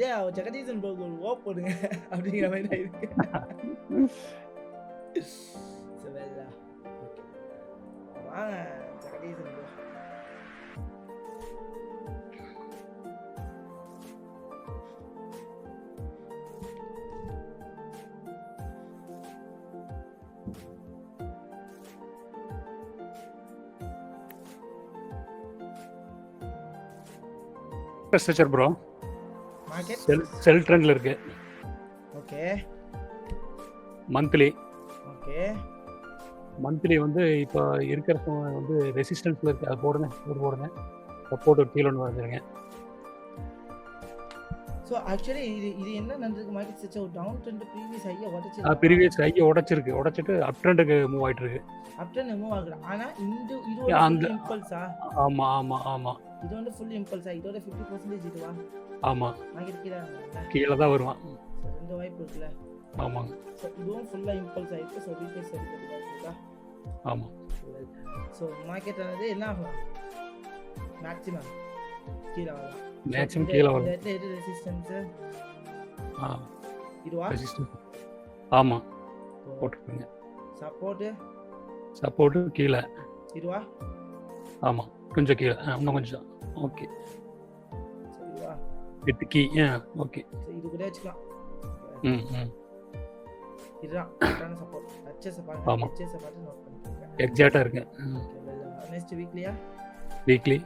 இதே ஜெகதீசன் ப்ரோ ஒரு ஓ போடுங்க அப்படிங்கிற மாதிரி தான் இருக்கு. சரிடா. ஓகே. வாங்க Jagadeesan bro. Structure bro market sell ட்ரெண்ட்ல இருக்கு. ஓகே மந்த்லி ஓகே வந்து இப்போ இருக்கிற வந்து ரெசிஸ்டன்ஸ்ல இருக்கு. அது போடுங்க சப்போர்ட் கீழே ஒன்று வந்துருங்க. ஸோ ஆக்சுவலி இது என்ன நடந்திருக்கு மார்க்கெட் ஸ்ட்ரக்சர் ஒரு டவுன் ட்ரெண்ட் ப்ரீவியஸ் ஹையை உடைச்சு ப்ரீவியஸ் ஹையை உடைச்சிட்டு அப் ட்ரெண்டுக்கு மூவ் ஆயிட்டு இருக்கு. அப் ட்ரெண்ட் மூவ் ஆகுது. ஆனா இது ஒரு அந்த இம்பல்ஸா? ஆமா இது வந்து ஃபுல் இம்பல்ஸா? இதோட 50% இதுவா? ஆமா மார்க்கெட் கீழே தான் வருவான். ரெண்டு வாய்ப்பு இருக்குல்ல. ஆமாங்க. ஸோ இதுவும் ஃபுல்லா இம்பல்ஸ் ஆயிருக்கு. ஸோ ரீப்ளேஸ் எடுக்கிறதா? ஆமா. ஸோ மார்க்கெட் ஆனது என்ன ஆகும்? மேக்ஸிமம் கீழே வரலாம். மேக்ஸிமம் கீழே வரும். இந்த எது ரெசிஸ்டன்ஸ்? இதுவா? ரெசிஸ்டன்ஸ் ஆமா போட்டுருங்க. சப்போர்ட் கீழே இதுவா? ஆமா கொஞ்சம் கீழே இன்னும் கொஞ்சம். ஓகே இதுவா? With key okay. ஸோ இது கூட வச்சுக்கலாம். இதுதான் கரெக்டான சப்போர்ட். ஹெச்எஸ் பாருங்க. ஆமா. ஹெச்எஸ் பார்த்து நோட் பண்ணிக்கோங்க. எக்ஸாக்ட்டா இருக்கு. நெக்ஸ்ட் வீக்லியா? வீக்லி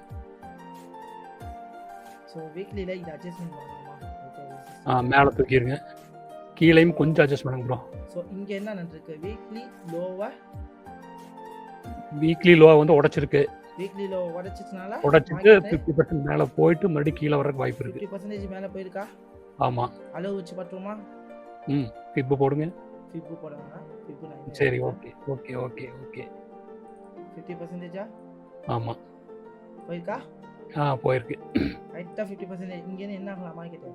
ஸோ வீக்லியில் இது அட்ஜஸ்ட்மெண்ட் பண்ணணுமா? மேலே தூக்கிடுங்க. கீழேயும் கொஞ்சம் அட்ஜஸ்ட் பண்ணுங்க ப்ரோ. ஸோ இங்கே என்ன நடந்திருக்கு? வீக்லி லோவை வந்து உடைச்சிருக்கு. வீக்லி லோ உடைச்சிட்டனால 50% மேலே போயிட்டு மறுபடியும் கீழே வரக்கு வாய்ப்பு இருக்கு. 50% மேலே போயிருக்கா? ஆமா. அளவு வச்சு பார்த்துருமா? ஃபிப்பு போடுங்க. ஃபிப்பு போடுறாங்க. ஃபிப்பு 9. சரி ஓகே 50%? ஆமா போயிருக்கா? போயிருக்கு. ரைட்டா 50%. இங்கேருந்து என்ன ஆகலாம் மார்க்கெட்?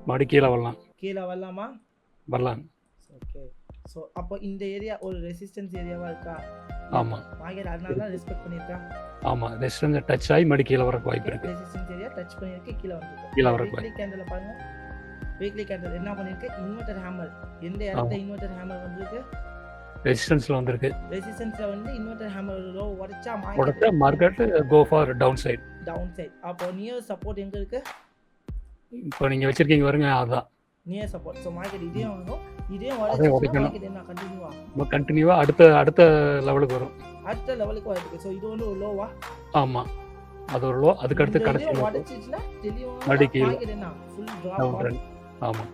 மறுபடியும் கீழே வரலாம். கீழே வரலாமா? வரலாம். ஓகே. ஸோ அப்போ இந்த ஏரியா ஒரு ரெசிஸ்டன்ஸ் ஏரியாவா இருக்கா? ஆமா. மார்க்கெட் அதனால தான் ரெஸ்பெக்ட் பண்ணியிருக்கா. ஆமா ரெசிஸ்டன்ஸ் டச் ஆகி மறுபடியும் கீழே வரக்கு வாய்ப்பு இருக்கு. ரெசிஸ்டன்ஸ் ஏரியா டச் பண்ணிருக்கு, கீழே வந்துருக்கு. கீழே வரக்கு வீக்லி கேண்டல்ல பாருங்க. வீக்லி கேண்டல் என்ன பண்ணிருக்கு? Inverted hammer. எந்த இடத்துல இன்வெர்ட்டர் ஹேமர் வந்திருக்கு? ரெசிஸ்டன்ஸ்ல வந்திருக்கு. ரெசிஸ்டன்ஸ்ல வந்து இன்வெர்ட்டர் ஹேமர் லோ உடைச்சா market go for down side. அப்போ நியர் சப்போர்ட் எங்க இருக்கு? இப்போ நீங்க வச்சிருக்கீங்க பாருங்க அதான் நியர் சப்போர்ட். ஸோ மார்க்கெட் இதே வாங்கும். இதே உடைச்சா மார்க்கெட் என்ன கண்டினியூவா அடுத்த லெவலுக்கு வரும். அடுத்த லெவலுக்கு வருது. ஸோ இது வந்து ஒரு லோவா? ஆமா அது ஒரு லோ. அதுக்கு அடுத்து கடைசி உடைச்சிச்சுனா தெளிவா மார்க்கெட் என்ன ஃபுல் டிராப். ஆமா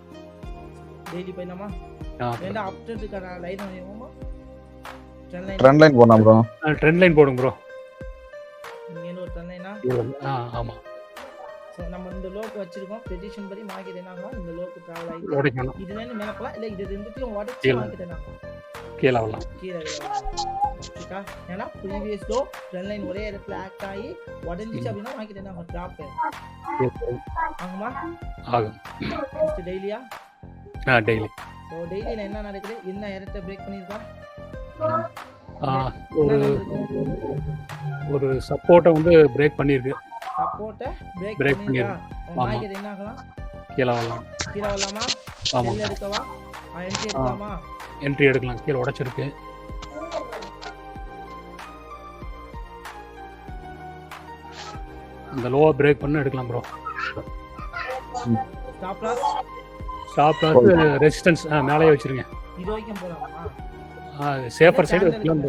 டெய்லி போய்லாமா? வேண்டா அப் ட்ரெண்ட்க்கான லைன் வேணுமா? ட்ரெண்ட் லைன் போடணும் ப்ரோ. ட்ரெண்ட் லைன் போடுங்க ப்ரோ. இங்க ஒரு ட்ரெண்ட் லைனா? ஆமா. சோ நம்ம இந்த லோக்கு வச்சிருக்கோம். ப்ரெடிக்ஷன் படி மார்க்கெட் என்ன ஆகும்? இந்த லோக்கு டிராவல் ஆகி இதுல இருந்து மேல போலாம். இல்ல இது ரெண்டுத்தையும் உடைச்சு மார்க்கெட் என்ன ஆகும்? கீழ வரலாம். ஓகேடா? ஏன்னா ப்ரீவியஸ் லோ ட்ரெண்ட் லைன் ஒரே இடத்துல ஆக்ட் ஆகி உடைஞ்சிச்சு அப்படினா மார்க்கெட் என்ன ஆகும்? டிராப் ஆகுமா? ஆகும். நெக்ஸ்ட் டெய்லியா? டெய்லி. சோ டெய்லில என்ன நடக்குது? என்ன இடத்தை பிரேக் பண்ணிருக்கா? ஒரு சப்போர்ட்டை வந்து பிரேக் பண்ணிருக்கு. சப்போர்ட்டை பிரேக் பண்ணிருக்கா? மார்க்கெட் என்ன ஆகலாம்? கீழ வரலாம். கீழ வரலாமா? ஆமா. செல் எடுக்கவா? என்ட்ரி எடுக்கலாமா? என்ட்ரி எடுக்கலாம். கீழ உடைச்சிருக்கு. அந்த லோவா பிரேக் பண்ண எடுக்கலாம் ப்ரோ. ஸ்டாப் லாஸ் ரெசிஸ்டன்ஸ் மேலேயே வச்சிருங்க. இது வரைக்கும் போலாமா? சேஃபர் சைடு வைக்கலாம்.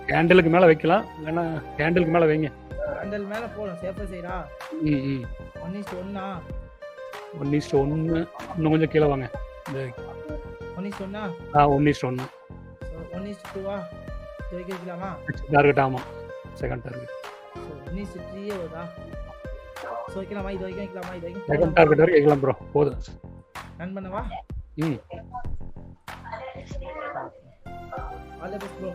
கேண்டலுக்கு மேல வைக்கலாம். வேணா கேண்டலுக்கு மேல வைங்க. கேண்டல் மேல போலாம். சேஃபர் சைடா? 1:1 1:1 இன்னும் கொஞ்சம் கீழ வாங்க. இந்த 1:1 1:1 1:2 இது வரைக்கும் வைக்கலாமா? டார்கெட் ஆமா. Second target. 1:3 வருதா? சோ வைக்கலாமா? இது வரைக்கும் வைக்கலாமா? இது வரைக்கும் செகண்ட் டார்கெட் வரைக்கும் வைக்கலாம் ப்ரோ. போதும். ரன் பண்ணவா? All the best bro.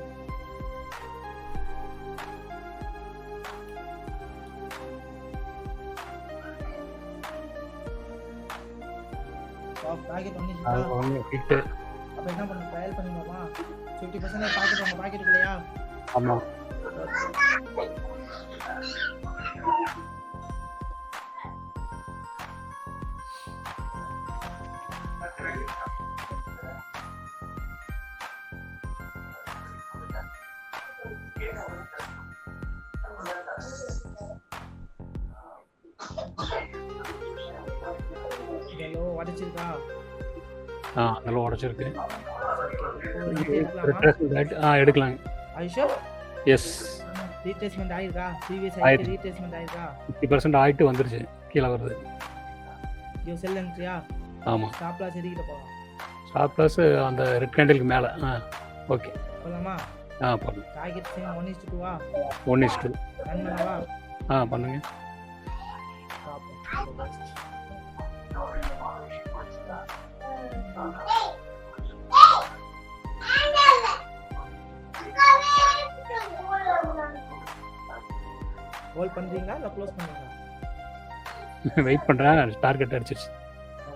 Target hit. அப்ப என்ன பண்ணனும்? ட்ரையல் பண்ணிடுவோமா? 50% பாக்கெட் உங்க பாக்கெட்டுக்குள்ளயா? ஆமா. உடைச்சிருக்கா? அதெல்லாம் உடைச்சிருக்கு. ஓகே. இப்போ ரிட்ரேஸ்மெண்ட் ஆயிட்டு எடுக்கலாங்க. Are you sure? Yes. Retracement ஆயிருக்கா? ப்ரீவியஸ் ஆயிட்டு. ஹைட் ரீட்ரேஸ்மெண்ட் ஆயிருக்கா? 50% ஆயிட்டு வந்துருச்சு. கீழே வருது. யூ செல் என்ட்ரியா? ஆமா. ஸ்டாப் லாஸ் எதுக்கிட்ட போகலாம்? ஸ்டாப் லாஸ் அந்த ரெட் கேண்டிலுக்கு மேலே. ஓகே. போலாமா? பண்ணு. Target same 1:2 1:2. ரன் பண்ணவா? பண்ணுங்க. ஹோல்ட் பண்றீங்களா இல்ல க்ளோஸ் பண்றீங்களா? வெயிட் பண்றேன். டார்கெட் அடிச்சிருச்சு.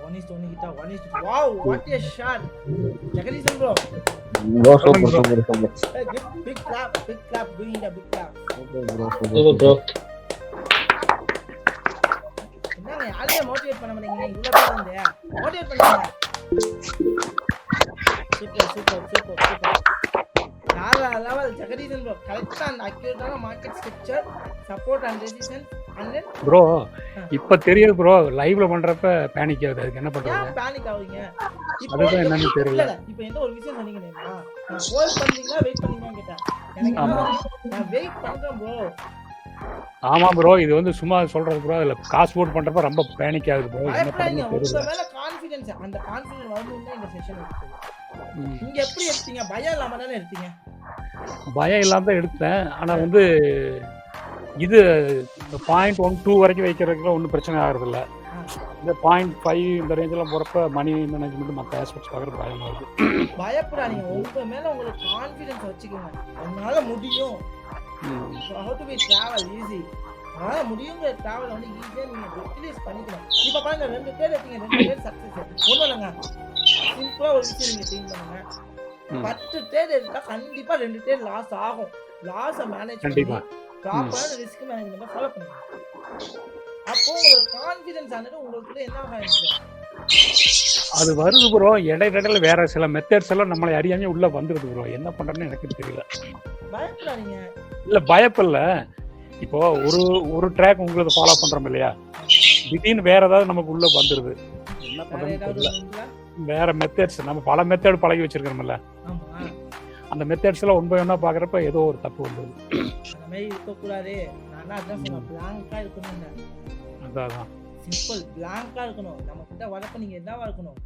1:1 கிட்ட 1:2. Wow, what a shot. Jagadeesan bro. Bro, super. Big clap, doing the big clap. Super bro. என்னங்க யாரையும் மோட்டிவேட் பண்ண மாட்டீங்க, இவ்வளவு பேர் வந்து மோட்டிவேட் பண்ணுங்க. சூப்பர். வேற லெவல் ஜெகதீசன் ப்ரோ. கரெக்ட்டா அந்த அக்யூரேட்டான market structure, support and resistance and then bro இப்ப தெரியுது ப்ரோ. லைவ்ல பண்றப்ப பேனிக் ஆகுது. அதுக்கு என்ன பண்றது? ஏன் பேனிக் ஆவீங்க? அதுதான் என்னன்னு தெரியல. இப்போ எந்த ஒரு விஷயம் சொன்னீங்க தெரியுமா? நான் ஹோல்ட் பண்றீங்களா வெயிட் பண்றீங்கன்னு கேட்டேன். எனக்கு நான் வெயிட் பண்றேன் ப்ரோ. ஆமா ப்ரோ, இது வந்து சும்மா சொல்றது ப்ரோ. அதுல காசு போட் பண்றப்ப ரொம்ப பேனிக் ஆகுது ப்ரோ. என்ன பயப்படாதீங்க. பண்றது உங்க தெரியல. மேல கான்ஃபிடன்ஸ், அந்த கான்ஃபிடன்ஸ் வரணும்னு இந்த செஷன் எடுத்தது. நீங்க எப்படி எடுத்தீங்க? பயம் இல்லாம தானே எடுத்தீங்க? பயம் இல்லாம தான் எடுத்தேன். ஆனா வந்து இது இந்த 0.12 வரைக்கும் வைக்கிறதுக்குள்ள ஒன்றும் பிரச்சனை ஆகுறது இல்லை. இந்த 0.5 இந்த ரேஞ்செல்லாம் போகிறப்ப மணி மேனேஜ்மெண்ட் மற்ற ஆஸ்பெக்ட்ஸ் பார்க்குறது பயமாக இருக்குது. பயப்படாதீங்க. உங்க மேல உங்களுக்கு கான்ஃபிடன்ஸ் வச்சுக்கோங்க. உங்களால முடியும். how to be travel easy. உங்களால முடியுங்கிற டிராவல் வந்து ஈஸியா நீங்க யூட்டிலைஸ் பண்ணிக்கணும். இப்ப பாருங்க 2 பேர் எடுத்தீங்க, 2 பேர் சக்சஸ். ஒண்ணும் இல்லைங்க, சிம்பிளா ஒரு விஷயம் நீங்க திங்க் பண்ணுங்க. 10 ட்ரேட் எடுத்தா கண்டிப்பா 2 ட்ரேட் லாஸ் ஆகும். லாஸை மேனேஜ் பண்ணி ப்ராப்பரான ரிஸ்க் மேனேஜ்மெண்ட்டை ஃபாலோ பண்ணுங்க. அப்போ உங்களுக்கு கான்ஃபிடன்ஸ் ஆனது உங்களுக்குள்ள என்ன ஆகிடும்? அது வருது ப்ரோ. இடையில வேற சில மெத்தட்ஸ் எல்லாம் நம்மளை அறியாம உள்ள வந்துருது ப்ரோ. என்ன பண்றேன்னு எனக்கு தெரியல. பயப்படாதீங்க. இல்ல பயப்படல. இப்போ ஒரு ட்ராக் உங்களுக்கு ஃபாலோ பண்றோம் இல்லையா, திடீர்னு வேற ஏதாவது நமக்கு உள்ள வந்துருது. என்ன பண்றதுன்னு தெரியல. வேற மெத்தட்ஸ் நம்ம பல மெத்தட் பழகி வச்சிருக்கிறோம்ல, அந்த மெத்தட்ஸ் எல்லாம் ஒன் பை ஒன்னா பாக்குறப்ப ஏதோ ஒரு தப்பு வந்துருது. அந்த மாதிரி இருக்க கூடாது. நான் அதான் சொன்னேன், பிளாங்கா இருக்கணும். அதான் சிம்பிள், பிளாங்கா இருக்கணும். நம்ம கிட்ட வரப்ப நீங்க என்னவா இருக்கணும்?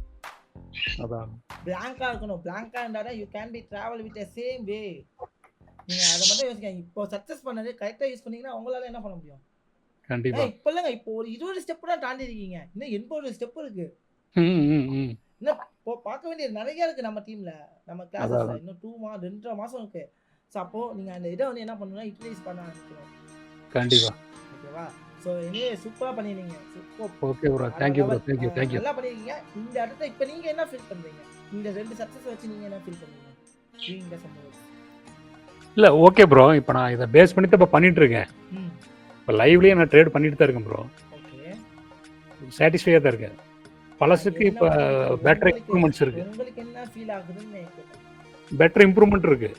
அதான் பிளாங்கா இருக்கணும். பிளாங்கா இருந்தாதான் you can be travel with the same way. நீங்க அதை மட்டும் யோசிங்க. இப்போ சக்சஸ் பண்ணது கரெக்டா யூஸ் பண்ணீங்கன்னா உங்களால என்ன பண்ண முடியும்? கண்டிப்பா. இப்போ இல்லைங்க, இப்போ ஒரு 20 ஸ்டெப் தான் தாண்டி இருக்கீங்க. இன்னும் 80 ஸ்டெப் இருக்கு. இன்னும் பார்க்க வேண்டியது நிறைய இருக்கு நம்ம டீம்ல, நம்ம கிளாஸஸ்ல. இன்னும் 2.5 மாசம் இருக்கு. ஸோ அப்போ நீங்க அந்த இதை வந்து என்ன பண்ணணும்னா யூட்டிலைஸ் பண்ண ஆரம்பிக்கணும். கண்டிப்பா. ஓகேவா? ஸோ இனியே சூப்பரா பண்ணிருக்கீங்க. Okay bro, thank you bro. Thank you. நல்லா பண்ணிருக்கீங்க. இந்த இடத்துல இப்போ நீங்க என்ன ஃபீல் பண்றீங்க? இந்த 2 சக்சஸ் வச்சு நீங்க என்ன ஃபீல் பண்றீங்க? இந்த சம்பவம் இல்ல ஓகே ப்ரோ. இப்போ நான் இதை பேஸ் பண்ணி தான் இப்போ பண்ணிட்டு இருக்கேன். இப்போ லைவ்லயே நான் ட்ரேட் பண்ணிட்டு தான் இருக்கேன் ப்ரோ. ஓகே, சாட்டிஸ்ஃபையா தான் இருக்கேன். பழசுக்கு இப்போ பெட்டர் இம்ப்ரூவ்மெண்ட்ஸ் இருக்கு. உங்களுக்கு என்ன ஃபீல் ஆகுதுன்னு பெட்டர் இம்ப்ரூவ்மெண்ட் இருக்கு.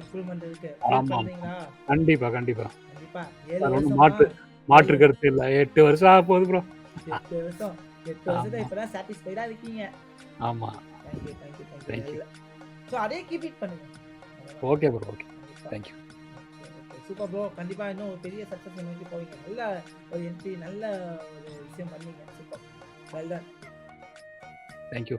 இம்ப்ரூவ்மெண்ட் இருக்கு. ஆமா, கண்டிப்பா. கண்டிப்பா 7 மாற்று கருத்து இல்ல. 8 வருஷம் ஆக போகுது ப்ரோ. 8 வருஷம் இப்பதான் சாட்டிஸ்ஃபைடா இருக்கீங்க. ஆமா, தேங்க்யூ. ஸோ அதே கீப் இட் பண்ணுங்க. Okay bro. Okay, thank you. Super bro. கண்டிப்பா இன்னும் ஒரு பெரிய சக்சஸ் நோக்கி போவீங்க. நல்ல ஒரு என்ட்ரி, நல்ல ஒரு விஷயம் பண்ணீங்க. Super, well done. தேங்க்யூ.